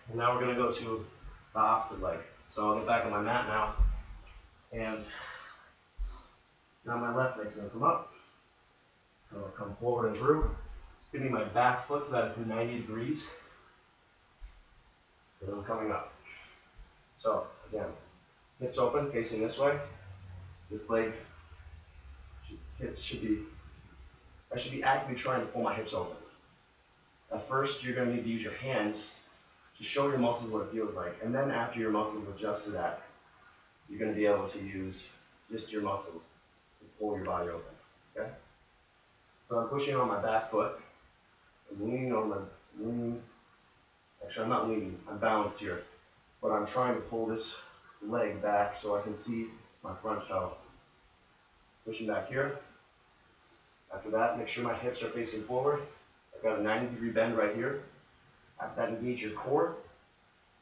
And now we're gonna go to the opposite leg. So I'll get back on my mat now. And now my left leg's gonna come up. I'm gonna come forward and through. Spinning my back foot so that it's 90 degrees. And I'm coming up. So again, hips open, facing this way. This leg, hips should be, I should be actively trying to pull my hips open. At first, you're gonna need to use your hands to show your muscles what it feels like. And then after your muscles adjust to that, you're gonna be able to use just your muscles to pull your body open, okay? So I'm pushing on my back foot. I'm leaning on my, actually I'm not leaning, I'm balanced here. But I'm trying to pull this leg back so I can see my front toe. Pushing back here. After that, make sure my hips are facing forward. I've got a 90-degree bend right here. After that, engage your core.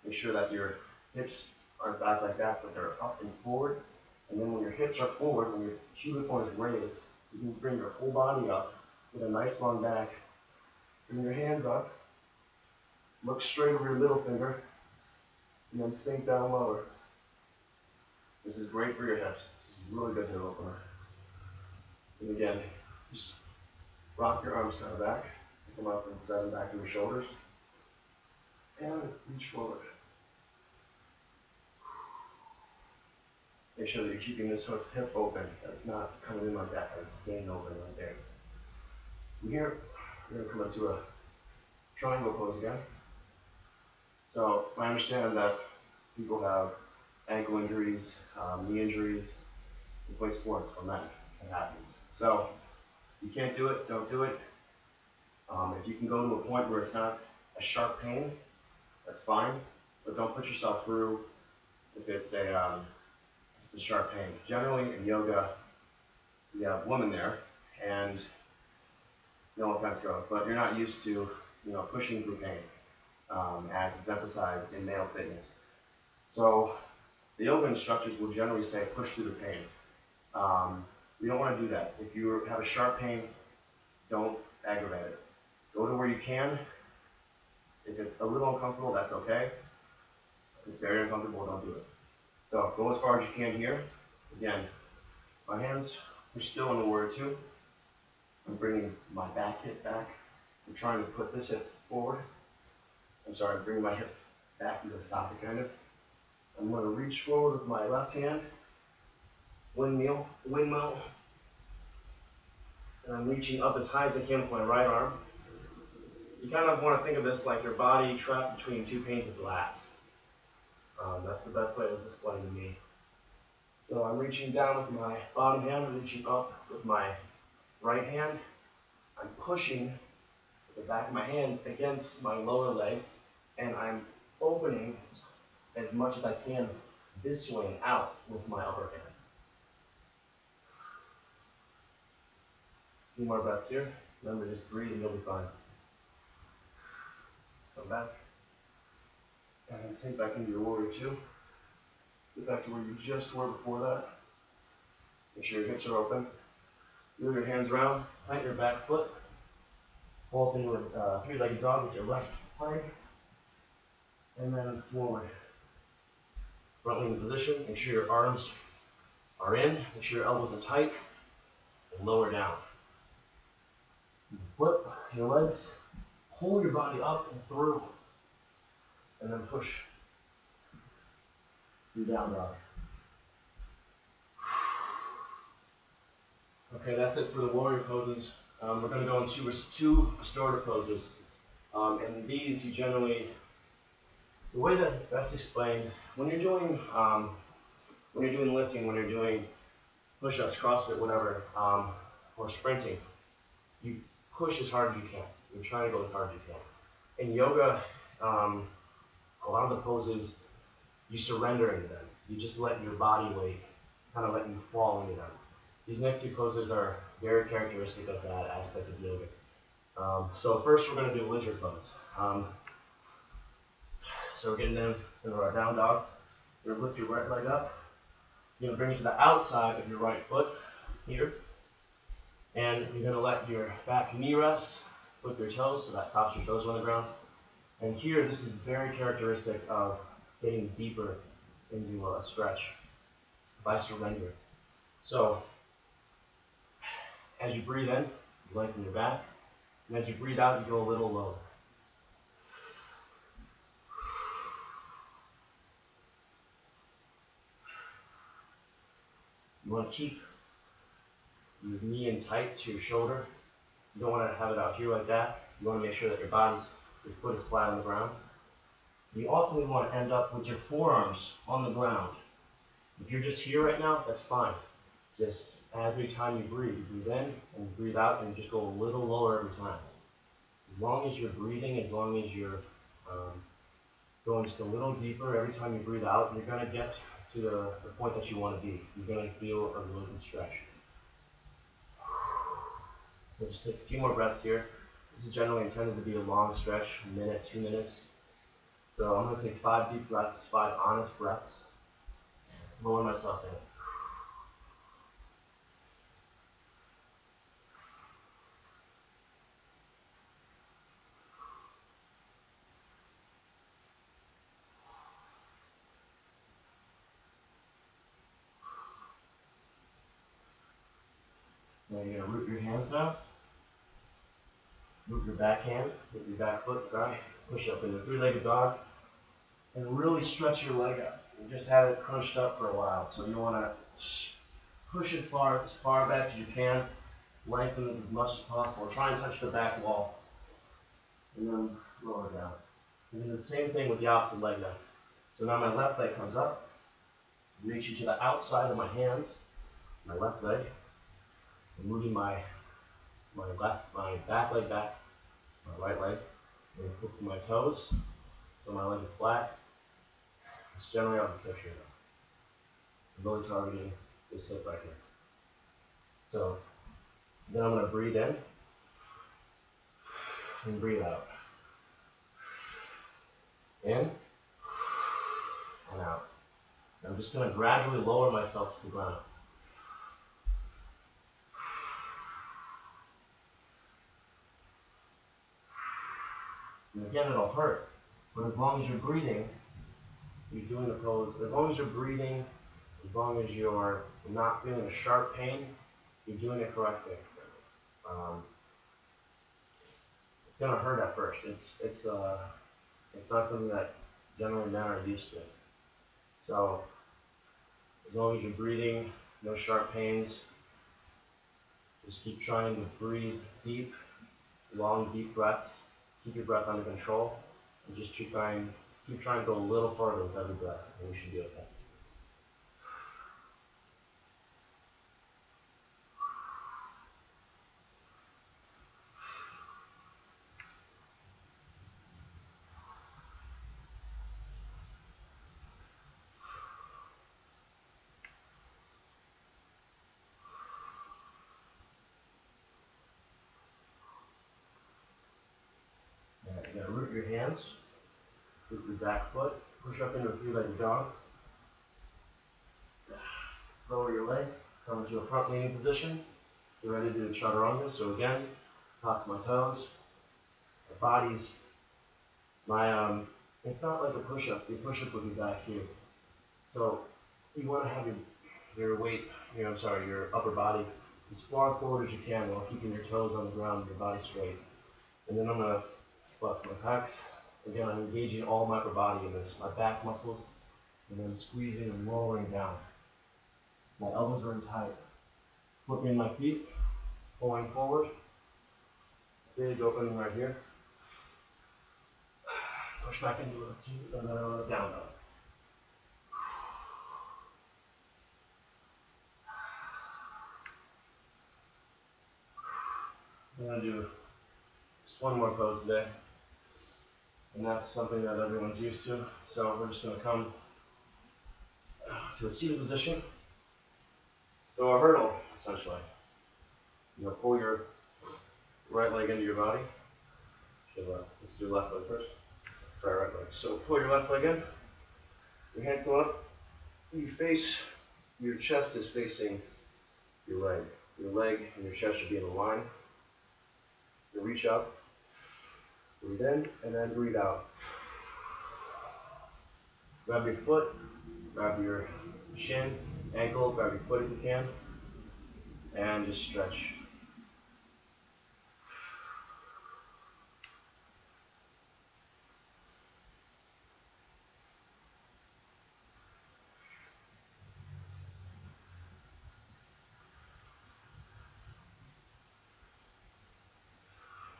Make sure that your hips aren't back like that, but they're up and forward. And then when your hips are forward, when your pubic bone is raised, you can bring your whole body up with a nice long back. Bring your hands up. Look straight over your middle finger. And then sink down lower. This is great for your hips. This is really good hip opener. And again, just rock your arms kind of back. Pick them up and set them back to your shoulders. And reach forward. Make sure that you're keeping this hip open. That's not coming in like that, but it's staying open right there. From here, we're going to come into a triangle pose again. So I understand that people have ankle injuries, knee injuries, and play sports from that. It happens. So if you can't do it, don't do it. If you can go to a point where it's not a sharp pain, that's fine, but don't put yourself through if it's a sharp pain. Generally in yoga, you have women there, and no offense girls, but you're not used to pushing through pain as it's emphasized in male fitness. So the yoga instructors will generally say push through the pain. You don't want to do that. If you have a sharp pain, don't aggravate it. Go to where you can. If it's a little uncomfortable, that's okay. If it's very uncomfortable, don't do it. So go as far as you can here. Again, my hands are still in the warrior two. I'm bringing my back hip back. I'm trying to put this hip forward. I'm bringing my hip back into the socket kind of. I'm going to reach forward with my left hand, windmill, and I'm reaching up as high as I can with my right arm. You kind of want to think of this like your body trapped between two panes of glass. That's the best way it was explained to me. So I'm reaching down with my bottom hand, reaching up with my right hand. I'm pushing with the back of my hand against my lower leg, and I'm opening as much as I can this way and out with my upper hand. A few more breaths here. Remember, just breathe and you'll be fine. Let's come back. And then sink back into your warrior two. Get back to where you just were before that. Make sure your hips are open. Move your hands around. Plant your back foot. Pull up into a three-legged dog with your left leg. And then forward. Front leaning position. Make sure your arms are in. Make sure your elbows are tight. And lower down. Flip your legs. Pull your body up and through. And then push your down dog. Okay, that's it for the warrior poses. We're going to go into two restorative poses. And these you generally, the way that it's best explained, when you're doing lifting, when you're doing push-ups, CrossFit, whatever, or sprinting, you push as hard as you can. You're trying to go as hard as you can. In yoga, a lot of the poses, you surrender into them. You just let your body weight kind of let you fall into them. These next two poses are very characteristic of that aspect of yoga. So first we're going to do a lizard pose. So we're getting down into our down dog. You're going to lift your right leg up. You're going to bring it to the outside of your right foot here. And you're going to let your back knee rest with your toes, so that tops your toes on the ground. And here, this is very characteristic of getting deeper into a stretch by surrender. So, as you breathe in, you lengthen your back, and as you breathe out, you go a little lower. You want to keep your knee in tight to your shoulder. You don't want to have it out here like that. You want to make sure that your foot is flat on the ground. You ultimately want to end up with your forearms on the ground. If you're just here right now, that's fine. Just every time you breathe in and you breathe out, and you just go a little lower every time. As long as you're breathing, as long as you're going just a little deeper every time you breathe out, you're going to get to the point that you want to be. You're going to feel a really good stretch. So just take a few more breaths here. This is generally intended to be a long stretch, a minute, 2 minutes. So I'm going to take 5 deep breaths, 5 honest breaths. Lower myself in. Now you're going to root your hands down. Root your back hand, root your back foot, sorry. Push up into 3-legged dog. And really stretch your leg up. And just have it crunched up for a while. So you want to push it as far back as you can. Lengthen it as much as possible. Try and touch the back wall. And then lower down. And do the same thing with the opposite leg now. So now my left leg comes up. Reaching to the outside of my hands. My left leg. I'm moving my back leg back. My right leg. And flip to my toes. So my leg is flat. It's generally out of the picture though. I'm really targeting this hip right here. So then I'm going to breathe in and breathe out. In and out. I'm just going to gradually lower myself to the ground. And again, it'll hurt, but as long as you're breathing, you're doing the pose. As long as you're breathing, as long as you're not feeling a sharp pain, you're doing it correctly. It's gonna hurt at first. It's not something that generally men are used to. So as long as you're breathing, no sharp pains, just keep trying to breathe deep, long, deep breaths. Keep your breath under control, and just keep trying to go a little farther with every breath, and you should be okay. You're going to root your hands, root your back foot, push up into a 3-legged dog. Lower your leg, come into a front leaning position. You're ready to do a chaturanga. So again, tops my toes. The body's, it's not like a push-up. Your push-up would be back here. So you want to have your weight, your upper body as far forward as you can while keeping your toes on the ground and your body straight. And then I'm going to flex my pecs. Again, I'm engaging all my upper body in this, my back muscles, and then squeezing and lowering down. My elbows are in tight. Flipping my feet, pulling forward. Big opening right here. Push back into a down dog. I'm going to do just one more pose today. And that's something that everyone's used to. So we're just going to come to a seated position. So a hurdle, essentially. Pull your right leg into your body. Let's do left leg first. Try right leg. So pull your left leg in. Your hands go up. Your chest is facing your leg. Your leg and your chest should be in a line. You reach up. Breathe in and then breathe out. Grab your foot, grab your shin, ankle, grab your foot if you can, and just stretch.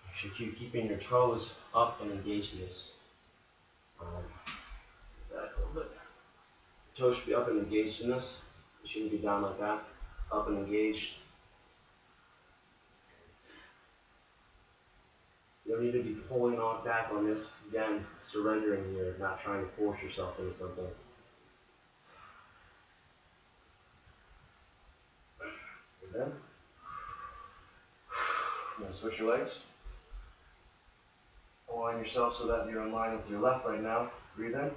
You should keep keeping your toes up and engaged in this. Back a little bit. Toes should be up and engaged in this. You shouldn't be down like that. Up and engaged. You don't need to be pulling on back on this. Again, surrendering here, not trying to force yourself into something. And then, you're going to switch your legs. Align yourself so that you're in line with your left right now. Breathe in.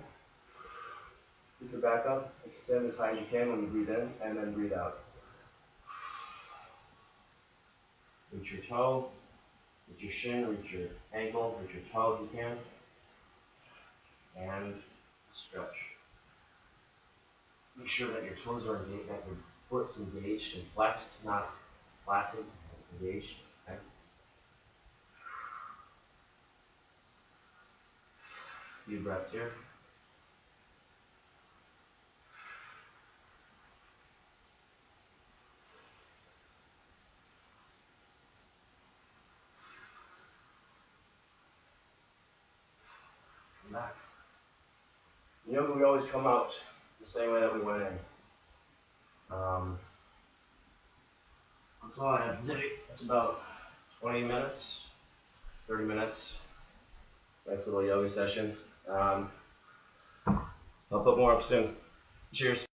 Keep your back up. Extend as high as you can when you breathe in, and then breathe out. Reach your toe, reach your shin, reach your ankle, reach your toe if you can. And stretch. Make sure that your toes are engaged, that your foot's engaged and flexed, not flaccid, engaged. Okay? Few breaths here. Come back. In yoga, we always come out the same way that we went in. That's all I have today. It's about 20 minutes, 30 minutes. Nice little yoga session. I'll put more up soon. Cheers.